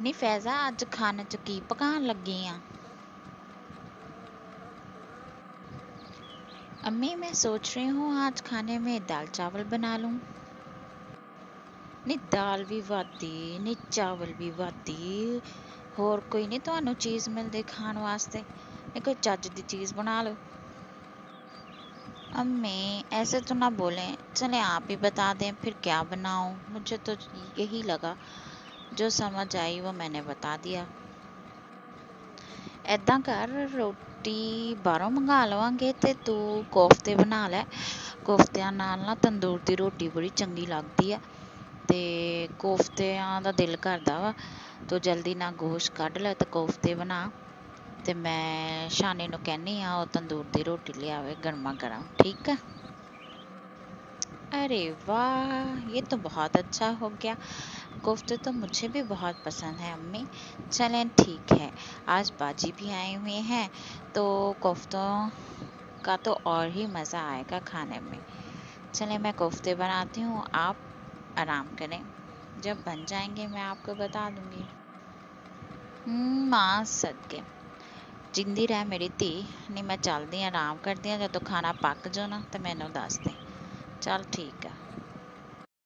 ਨੀ फैज़ा अज खाने च की पकान लगी आ? अम्मी मैं सोच रही हूँ आज खाने में दाल चावल बना लूँ। नी दाल भी वादी नी चावल भी वादी, होर कोई नहीं तुहानू चीज़ मिलती खान वास्ते, नी कोई चज दी चीज़ बना लो। अम्मी ऐसे तो ना बोलें, चले आप ही बता दें फिर क्या बनाऊं। मुझे तो यही लगा, जो समझ आई वो मैंने बता दिया। ऐदा कर रोटी बाहरों मंगा लवांगे ते तू कोफ्ते बना लै। कोफ्तियां नाल ना तंदूर दी रोटी बड़ी चंगी लगदी है ते कोफ्तियां दा दिल करदा वा। तू जल्दी ना गोश्त कढ लै ते कोफ्ते बना, ते मैं शानी नू कहनी आ ओ तंदूर दी रोटी लियावे गर्मा गर्म, ठीक है? अरे वाह, ये तो बहुत अच्छा हो गया। कोफ्ते तो मुझे भी बहुत पसंद है अम्मी। चलें ठीक है, आज बाजी भी आए हुए हैं तो कोफ्तों का तो और ही मज़ा आएगा खाने में। चलें मैं कोफ्ते बनाती हूँ, आप आराम करें। जब बन जाएंगे मैं आपको बता दूंगी। मां सदके जिंदी रह मेरी धी। नहीं मैं चलदी आराम करदी, जदों खाना पक जाओ ना तो मैनू दस दे। चल ठीक है।